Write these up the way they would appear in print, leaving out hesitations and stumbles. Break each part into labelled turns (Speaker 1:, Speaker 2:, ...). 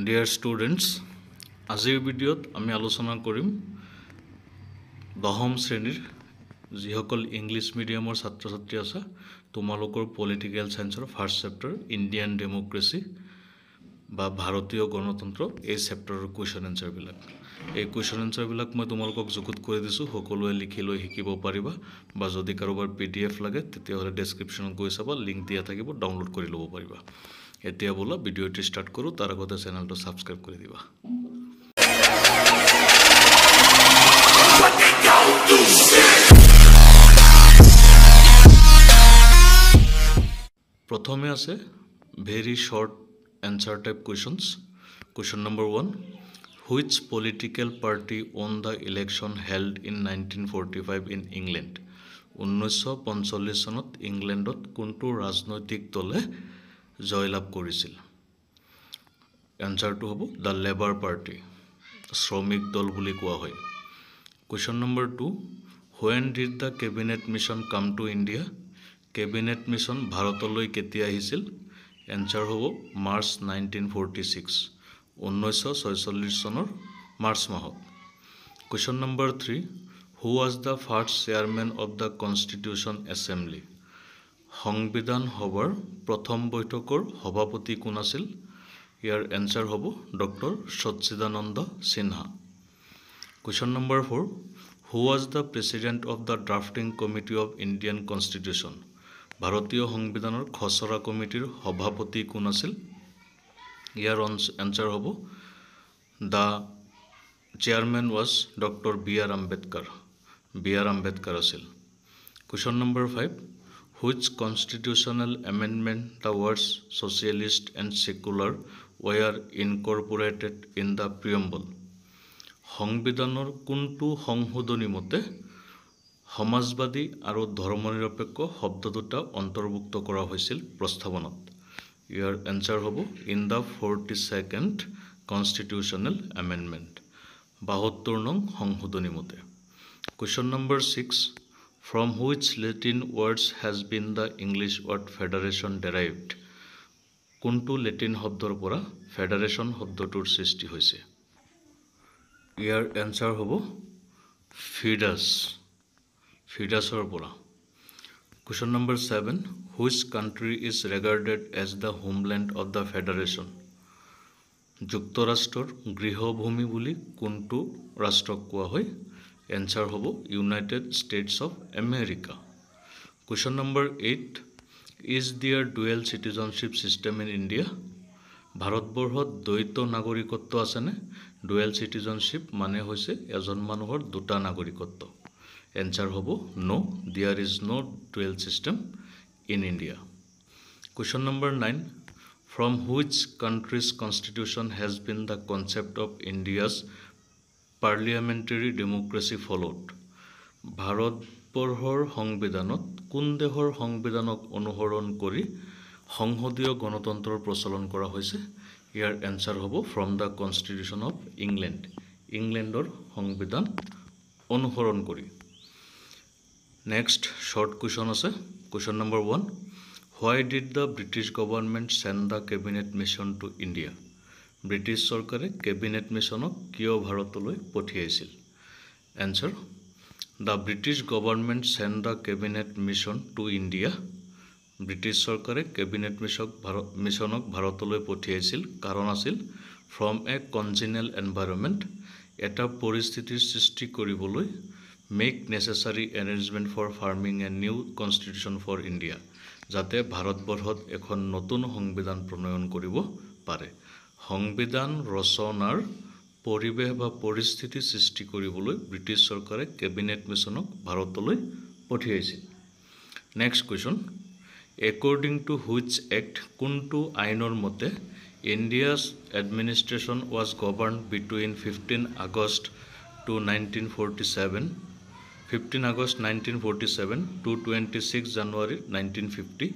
Speaker 1: Dear students, আজিৰ ভিডিঅ'ত আমি আলোচনা কৰিম 10ম শ্ৰেণীৰ যিসকল ইংলিছ মিডিয়ামৰ ছাত্ৰ ছাত্ৰী আছে তোমালোকৰ পলিটিকেল সায়েন্সৰ ফাৰ্ষ্ট চেপ্টাৰ ইণ্ডিয়ান ডেমক্ৰেসি বা ভাৰতীয় গণতন্ত্ৰ এই চেপ্টাৰৰ কুৱেশ্যন এনসাৰবিলাক। এই কুৱেশ্যন এনসাৰবিলাক মই তোমালোকক যুগুত কৰি দিছোঁ, সকলোৱে লিখি লৈ শিকিব পাৰিবা, বা যদি কাৰোবাৰ PDF লাগে তেতিয়াহ'লে ডেছক্ৰিপশ্যনত গৈ চাবা, লিংক দিয়া থাকিব, ডাউনলোড কৰি ল'ব পাৰিবা। এতিয়া বলা ভিডিঅ'টি ষ্টাৰ্ট কৰোঁ, তাৰ আগতে চেনেলটো ছাবস্ক্ৰাইব কৰি দিবা। প্ৰথমে আছে very short answer type questions. Question number 1. Which political party won the election held in 1945 in England? 1945 চনত ইংলেণ্ডত কোনটো ৰাজনৈতিক দলে জয়লাভ কৰিছিল? এনসাৰটো হ'ব দ্য লেবাৰ পাৰ্টি, শ্ৰমিক দল বুলি কোৱা হয়। Question number 2. When did the cabinet mission come to India? Cabinet mission ভাৰতলৈ কেতিয়া আহিছিল? এনসাৰ হ'ব মাৰ্চ 1946, 1946 চনৰ মাৰ্চ মাহত। Question number 3. Who was the first chairman of the Constitution Assembly? সংবিধান সভাৰ প্ৰথম বৈঠকৰ সভাপতি কোন আছিল? ইয়াৰ এনসাৰ হ'ব doctor Sachchidananda Sinha. Question number 4. Who was the president of the drafting committee of Indian Constitution? ভাৰতীয় সংবিধানৰ খচৰা কমিটিৰ সভাপতি কোন আছিল? ইয়াৰ এনসাৰ হ'ব the chairman was doctor B.R. Ambedkar. B.R. Ambedkar আছিল। Question number 5. Which constitutional amendment the words socialist and secular were incorporated in the preamble? সংবিধানৰ কোনটো সংশোধনী মতে সমাজবাদী আৰু ধৰ্মনিৰপেক্ষ শব্দ দুটা অন্তৰ্ভুক্ত কৰা হৈছিল প্ৰস্তাৱনাত? ইয়াৰ এনসাৰ হ'ব in the 42nd constitutional amendment, 72 নং সংশোধনী মতে। Question number 6. From which Latin words has been the English word federation derived? কোনটো লেটিন শব্দৰ পৰা ফেডাৰেশ্যন শব্দটোৰ সৃষ্টি হৈছে? ইয়াৰ এনসাৰ হ'ব ফিডাছ, ফিডাছৰ পৰা। Question number 7. Which country is regarded as the homeland of the federation? যুক্তৰাষ্ট্ৰৰ গৃহভূমি বুলি কোনটো ৰাষ্ট্ৰক কোৱা হয়? এনসাৰ হ'ব United states of America. Question number 8. Is there dual citizenship system in India? ভাৰতবৰ্ষত দ্বৈত নাগৰিকত্ব আছেনে? ডুৱেল চিটিজেনশ্বিপ মানে হৈছে এজন মানুহৰ দুটা নাগৰিকত্ব। এনসাৰ হ'ব no, there is no dual system in India. Question number 9. From which country's constitution has been the concept of India's parliamentary democracy followed? ভাৰতবৰ্ষৰ সংবিধানত কোন দেশৰ সংবিধানক অনুসৰণ কৰি সংসদীয় গণতন্ত্ৰৰ প্ৰচলন কৰা হৈছে? ইয়াৰ এনসাৰ হ'ব from the constitution of England, ইংলেণ্ডৰ সংবিধান অনুসৰণ কৰি। নেক্সট শৰ্ট কুৱেশ্যন আছে। Question number 1. Why did the British government send the cabinet mission to India? British চৰকাৰে কেবিনেট মিছনক কিয় ভাৰতলৈ পঠিয়াইছিল? Answer the British government send the cabinet mission to India. British চৰকাৰে কেবিনেট মিছনক ভাৰতলৈ পঠিয়াইছিল কাৰণ আছিল ফ্ৰম এ কনজিনেল এনভাইৰনমেণ্ট, এটা পৰিস্থিতিৰ সৃষ্টি কৰিবলৈ, make necessary arrangement for forming a new constitution for India, যাতে ভাৰতবৰ্ষত এখন নতুন সংবিধান প্ৰণয়ন কৰিব পাৰে। সংবিধান ৰচনাৰ পৰিৱেশ বা পৰিস্থিতি সৃষ্টি কৰিবলৈ ব্ৰিটিছ চৰকাৰে কেবিনেট মিছনক ভাৰতলৈ পঠিয়াইছিল। Next question. According to which act, কোনটো আইনৰ মতে India's administration was governed between 15 August 1947 to 26 January 1950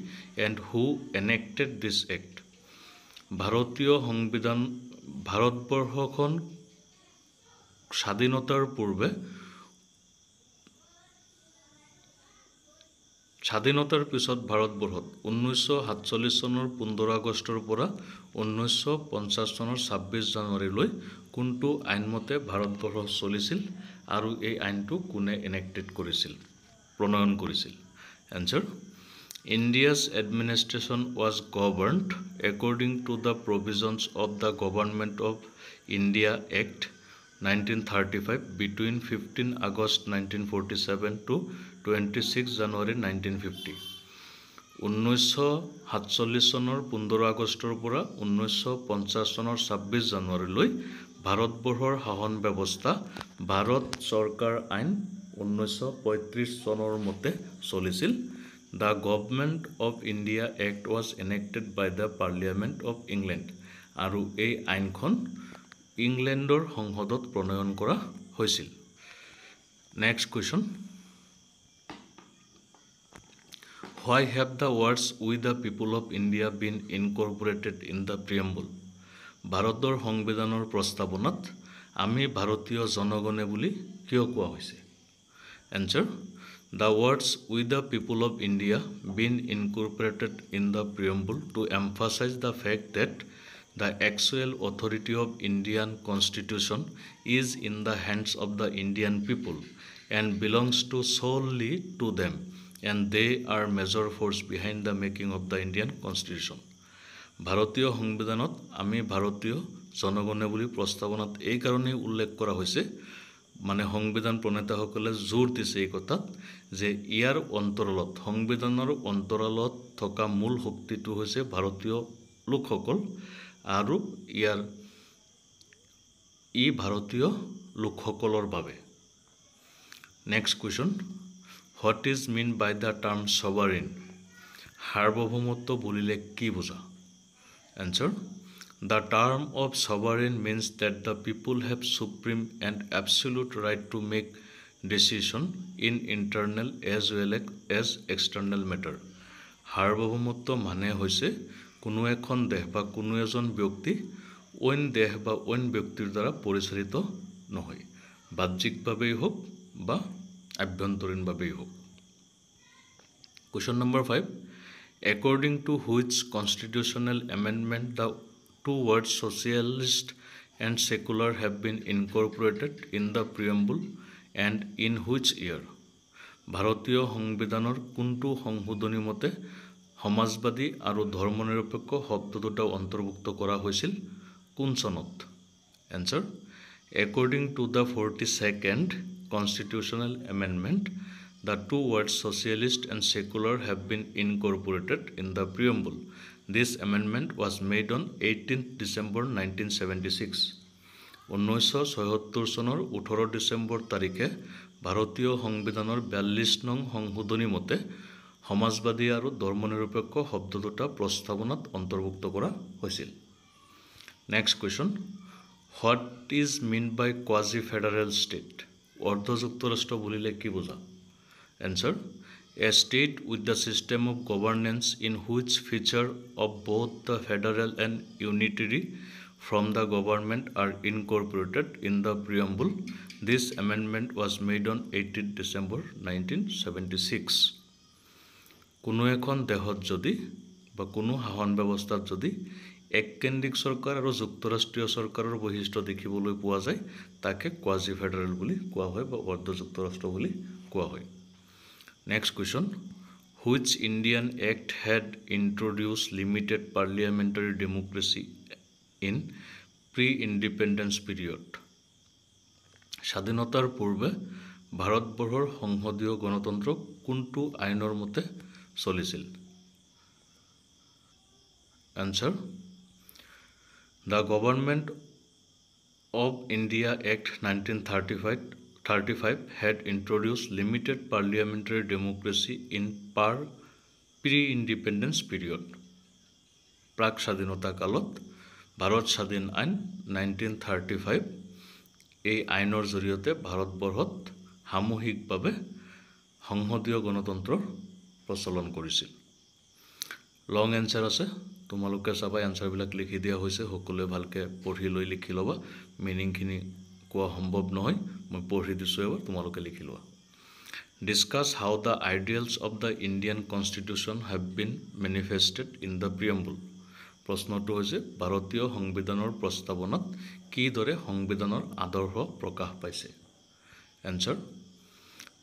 Speaker 1: and who enacted this act? ভাৰতীয় সংবিধান ভাৰতবৰ্ষখন স্বাধীনতাৰ পূৰ্বে স্বাধীনতাৰ পিছত ভাৰতবৰ্ষত 1947 চনৰ 15 আগষ্টৰ পৰা 1950 চনৰ 26 জানুৱাৰীলৈ কোনটো আইনমতে ভাৰতবৰ্ষ চলিছিল আৰু এই আইনটো কোনে এনেক্টেড কৰিছিল প্ৰণয়ন কৰিছিল answer India's administration was governed according to the provisions of the Government of India Act 1935 between 15 August 1947 to 26 January 1950. 1947 চনৰ 15 আগষ্টৰ পৰা 1950 চনৰ 26 জানুৱাৰীলৈ ভাৰতবৰ্ষৰ শাসন ব্যৱস্থা ভাৰত চৰকাৰ আইন 1935 চনৰ মতে চলিছিল The Government of India Act was enacted by the Parliament of England আৰু এই আইনখন ইংলেণ্ডৰ সংসদত প্ৰণয়ন কৰা হৈছিল next question Why have the words we the people of India been incorporated in the preamble ভাৰতৰ সংবিধানৰ প্ৰস্তাৱনাত আমি ভাৰতীয় জনগণে বুলি কিয় কোৱা হৈছে answer The words we the people of India been incorporated in the preamble to emphasize the fact that the actual authority of Indian constitution is in the hands of the Indian people and belongs to solely to them and they are major force behind the making of the Indian constitution. ভাৰতীয় সংবিধানত আমি ভাৰতীয় জনগণে বুলি প্ৰস্তাৱনাত এই কাৰণেই উল্লেখ কৰা হৈছে মানে সংবিধান প্ৰণেতাসকলে জোৰ দিছে এই কথাত যে ইয়াৰ অন্তৰালত সংবিধানৰ অন্তৰালত থকা মূল শক্তিটো হৈছে ভাৰতীয় লোকসকল আৰু ই ভাৰতীয় লোকসকলৰ বাবে next question what is mean by the term sovereign সাৰ্বভৌমত্ব বুলিলে কি বুজা answer The term of sovereign means that the people have supreme and absolute right to make decision in internal as well as external matter. সাৰ্বভৌমত্ব মানে হৈছে কোনো এখন দেশ বা কোনো এজন ব্যক্তি অইন দেশ বা অইন ব্যক্তিৰ দ্বাৰা পৰিচালিত নহয় বাহ্যিকভাৱেই হোক বা আভ্যন্তৰীণভাৱেই হোক Question number 5 According to which constitutional amendment the two words socialist and secular have been incorporated in the preamble and in which year ভাৰতীয় সংবিধানৰ কোনটো সংশোধনী মতে সমাজবাদী আৰু ধৰ্মনিৰপেক্ষ শব্দ দুটা অন্তৰ্ভুক্ত কৰা হৈছিল কোন চনত answer According to the 42nd constitutional amendment the two words socialist and secular have been incorporated in the preamble This amendment was made on 18th December 1976. 1976 চনৰ 18 ডিসেম্বৰ তাৰিখে ভাৰতীয় সংবিধানৰ 42 নং সংশোধনী মতে সমাজবাদী আৰু ধৰ্মনিৰপেক্ষ শব্দ দুটা প্ৰস্তাৱনাত অন্তৰ্ভুক্ত কৰা হৈছিল next question what is mean by quasi federal state অৰ্ধ যুক্তৰাষ্ট্ৰ বুলিলে কি বুজা answer A state with the system of governance in which feature of both the federal and unitary from the government are incorporated in the preamble. This amendment was made on 18 December 1976. কোনো এখন দেশত যদি বা কোনো শাসন ব্যৱস্থাত যদি এককেন্দ্ৰিক চৰকাৰ আৰু যুক্তৰাষ্ট্ৰীয় চৰকাৰৰ বৈশিষ্ট্য দেখিবলৈ পোৱা যায় তাকে কোৱাজি ফেডাৰেল বুলি কোৱা হয় বা অৰ্ধ যুক্তৰাষ্ট্ৰ বুলি কোৱা হয় Next question Which Indian act had introduced limited parliamentary democracy in pre-independence period স্বাধীনতাৰ পূৰ্বে ভাৰতবৰ্ষৰ সংসদীয় গণতন্ত্ৰ কোনটো আইনৰ মতে চলিছিল Answer The Government of India Act 1935 had introduced limited parliamentary democracy in pre-independence period. প্ৰাক স্বাধীনতা কালত ভাৰত স্বাধীন আইন 1935 এই আইনৰ জৰিয়তে ভাৰতবৰ্ষত সামূহিকভাৱে সংসদীয় গণতন্ত্ৰৰ প্ৰচলন কৰিছিল লং এনসাৰ আছে তোমালোকে চাবা এনসাৰবিলাক লিখি দিয়া হৈছে সকলোৱে ভালকে পঢ়ি লৈ লিখি লবা মিনিংখিনি কোৱা সম্ভৱ নহয় মই পঢ়ি দিছো এবাৰ তোমালোকে লিখি লোৱা Discuss how the ideals of the Indian Constitution have been manifested in the preamble. প্ৰশ্নটো হৈছে ভাৰতীয় সংবিধানৰ প্ৰস্তাৱনাত কিদৰে সংবিধানৰ আদৰ্শ প্ৰকাশ পাইছে। Answer.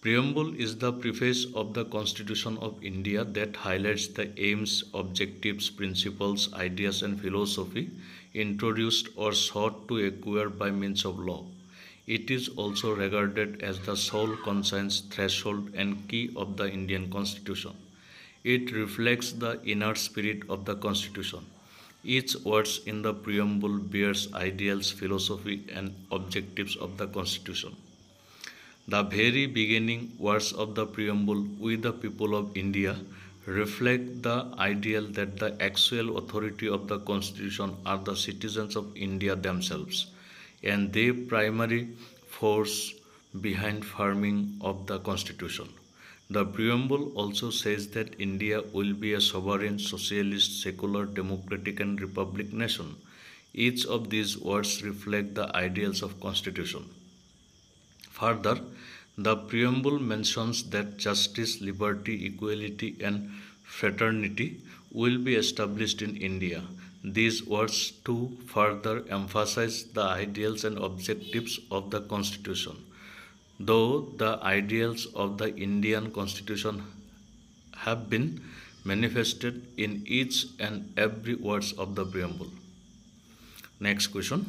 Speaker 1: Preamble is the preface of the Constitution of India that highlights the aims, objectives, principles, ideas and philosophy introduced or sought to acquire by means of law. It is also regarded as the sole conscience, threshold and key of the Indian Constitution. It reflects the inner spirit of the Constitution. Each word in the preamble bears ideals, philosophy and objectives of the Constitution. The very beginning words of the preamble, "We the people of India," reflect the ideal that the actual authority of the Constitution are the citizens of India themselves, and the primary force behind forming of the Constitution. The preamble also says that India will be a sovereign, socialist, secular, democratic and republic nation. Each of these words reflect the ideals of Constitution. Further, the preamble mentions that justice, liberty, equality and fraternity will be established in India. These words too further emphasize the ideals and objectives of the Constitution. Though the ideals of the Indian Constitution have been manifested in each and every words of the preamble. Next question.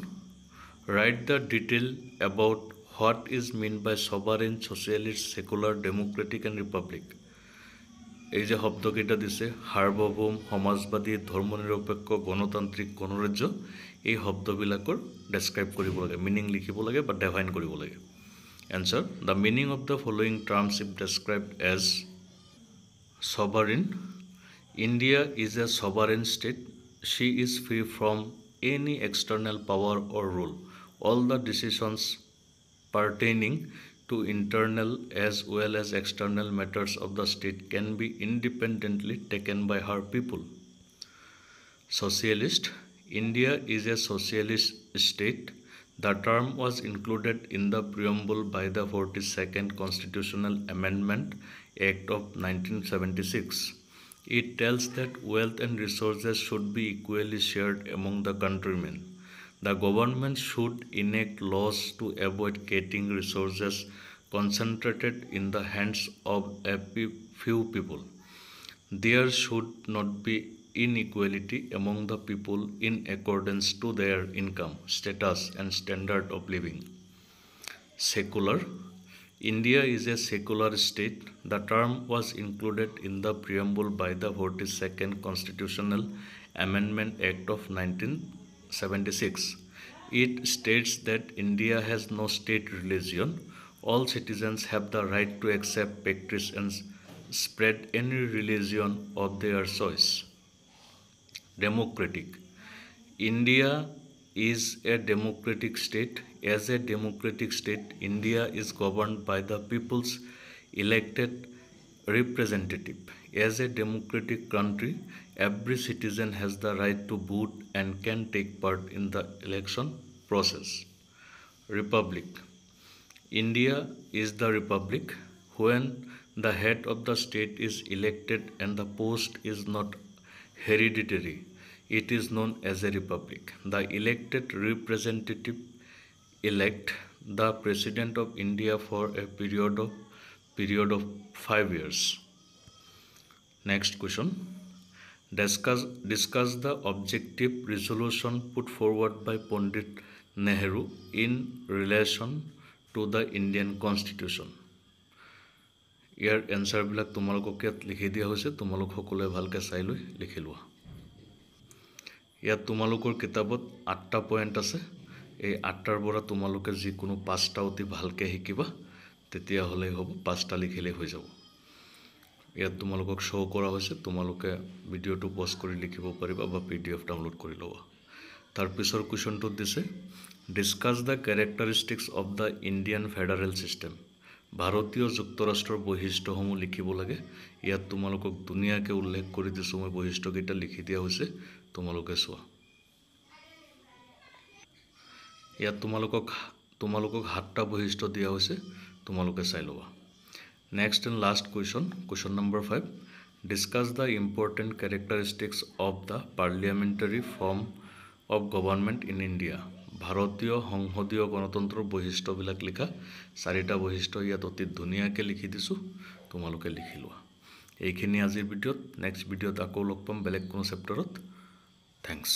Speaker 1: Write the detail about what is meant by sovereign, socialist, secular, democratic and republic. এই যে শব্দকেইটা দিছে সাৰ্বভৌম, সমাজবাদী, ধৰ্মনিৰপেক্ষ, গণতান্ত্ৰিক, গণৰাজ্য, এই শব্দবিলাকৰ ডেছক্ৰাইব কৰিব লাগে, মিনিং লিখিব লাগে বা ডিফাইন কৰিব লাগে। Answer. The meaning of the following terms is described as sovereign. India is a sovereign state. She is free from any external power or rule. All the decisions pertaining to internal as well as external matters of the state can be independently taken by her people. Socialist. India is a socialist state. The term was included in the preamble by the 42nd Constitutional Amendment Act of 1976. It tells that wealth and resources should be equally shared among the countrymen. The government should enact laws to avoid getting resources concentrated in the hands of a few people. There should not be inequality among the people in accordance to their income, status and standard of living. Secular. India is a secular state. The term was included in the preamble by the 42nd Constitutional Amendment Act of 1976. It states that India has no state religion. All citizens have the right to accept, practice and spread any religion of their choice. Democratic. India is a democratic state. As a democratic state, India is governed by the people's elected representative. As a democratic country, every citizen has the right to vote and can take part in the election process. Republic. India is the republic. When the head of the state is elected and the post is not hereditary, it is known as a republic. The elected representative elect the President of India for a period of 5 years. Next question. Discuss the objective resolution put forward by Pandit Nehru in relation to the Indian Constitution. ইয়াৰ এনসাৰবিলাক তোমালোকক ইয়াত লিখি দিয়া হৈছে, তোমালোক সকলোৱে ভালকৈ চাই লৈ লিখি লোৱা। ইয়াত তোমালোকৰ কিতাপত 8টা পইণ্ট আছে। এই 8টাৰ পৰা তোমালোকে যিকোনো 5টা অতি ভালকৈ শিকিবা, তেতিয়াহ'লেই হ'ব, 5টা লিখিলেই হৈ যাব। ইয়াত তোমালোকক শ্ব' কৰা হৈছে, তোমালোকে ভিডিঅ'টো পজ কৰি লিখিব পাৰিবা বা PDF ডাউনলোড কৰি ল'বা। তাৰ পিছৰ কুৱেশ্যনটোত দিছে discuss the characteristics of the Indian federal system. ভাৰতীয় যুক্তৰাষ্ট্ৰৰ বৈশিষ্ট্যসমূহ লিখিব লাগে। ইয়াত তোমালোকক ধুনীয়াকৈ উল্লেখ কৰি দিছোঁ, মই বৈশিষ্ট্যকেইটা লিখি দিয়া হৈছে, তোমালোকে চোৱা। ইয়াত তোমালোকক 7টা বৈশিষ্ট্য দিয়া হৈছে, তোমালোকে চাই ল'বা। Next and last question, question number 5. Discuss the important characteristics of the parliamentary form of government in India. ভাৰতীয় সংসদীয় গণতন্ত্ৰৰ বৈশিষ্ট্যবিলাক লিখা। 4টা বৈশিষ্ট্য ইয়াত অতি ধুনীয়াকৈ লিখি দিছোঁ, তোমালোকে লিখি লোৱা। এইখিনি আজিৰ ভিডিঅ'ত। নেক্সট ভিডিঅ'ত আকৌ লগ পাম বেলেগ কোনো চেপ্টাৰত। থেংকছ।